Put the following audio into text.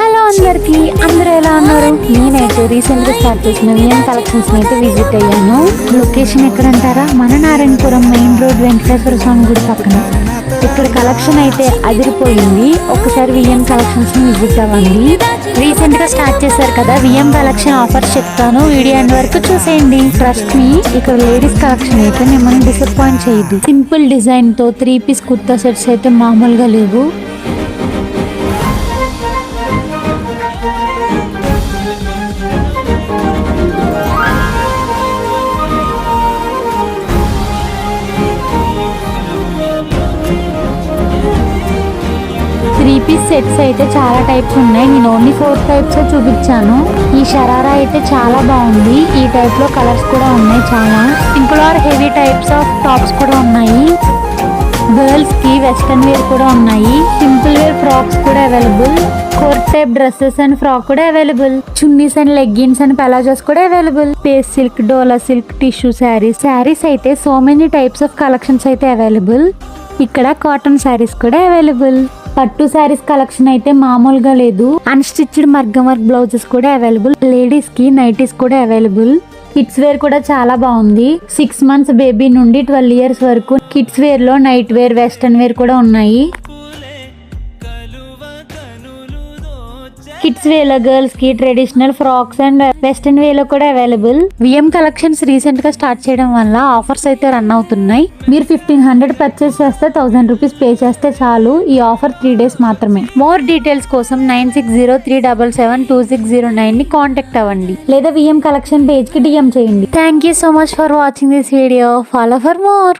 Hello అందరికి, అందరూ ఎలా ఉన్నారు? నేనైతే రీసెంట్ గా స్టార్ట్ చేసిన విఎం కలెక్షన్స్ అయితే విజిట్ అయ్యాను. లొకేషన్ ఎక్కడ అంటారా? మన నారాయణపురం మెయిన్ రోడ్ వెంకటేశ్వర స్వామి గుడి పక్కన. ఇక్కడ కలెక్షన్ అయితే అదిరిపోయింది. ఒకసారి విఎం కలెక్షన్స్ ని విజిట్ అవ్వండి. రీసెంట్ గా స్టార్ట్ చేశారు కదా విఎం కలెక్షన్ ఆఫర్స్ చెప్తాను, వీడియో ఎండ్ వరకు చూసేయండి. ట్రస్ట్ మీ, ఇక్కడ లేడీస్ కలెక్షన్ అయితే మిమ్మల్ని డిసప్పాయింట్ చేయదు. సింపుల్ డిజైన్ తో 3 పీస్ కుర్తా సెట్స్ అయితే మామూలుగా లేవు. త్రీ పీస్ సెట్స్ అయితే చాలా టైప్స్ ఉన్నాయి. నేను ఓన్లీ 4 టైప్స్ చూపించాను. ఈ షరారా అయితే చాలా బాగుంది. ఈ టైప్ లో కలర్స్ కూడా ఉన్నాయి. చాలా simple or heavy types of tops కూడా ఉన్నాయి. గర్ల్స్ కి వెస్టర్న్ వేర్ కూడా ఉన్నాయి. సింపుల్ వేర్ ఫ్రాక్స్ కూడా available. Court type dresses and frock కూడా available. Chunnis and leggings and palazzos కూడా అవైలబుల్. పేస్ silk, dola silk, tissue saris అయితే so many types of collections అయితే అవైలబుల్. ఇక్కడ కాటన్ శారీస్ కూడా అవైలబుల్. పట్టు శారీస్ కలెక్షన్ అయితే మామూలుగా లేదు. అన్స్టిచ్డ్ మగ్గం వర్క్ బ్లౌజెస్ కూడా అవైలబుల్. లేడీస్ కి నైటీస్ కూడా అవైలబుల్. కిడ్స్ వేర్ కూడా చాలా బాగుంది. 6 months బేబీ నుండి 12 years వరకు కిడ్స్ వేర్ లో నైట్ వేర్, వెస్టర్న్ వేర్ కూడా ఉన్నాయి. కిడ్స్ వేలో గర్ల్స్ కి ట్రెడిషనల్ ఫ్రాక్స్ అండ్ వెస్టర్న్ వేలో కూడా అవైలబుల్. విఎం కలెక్షన్స్ రీసెంట్ గా స్టార్ట్ చేయడం వల్ల ఆఫర్స్ అయితే రన్ అవుతున్నాయి. మీరు 1500 పర్చేస్ చేస్తే 1000 రూపీస్ పే చేస్తే చాలు. ఈ ఆఫర్ 3 days మాత్రమే. మోర్ డీటెయిల్స్ కోసం 9603772609 ని కాంటాక్ట్ అవ్వండి, లేదా విఎం కలెక్షన్ పేజ్ కి డిఎం చేయండి. Thank you so much for watching this video. Follow for more.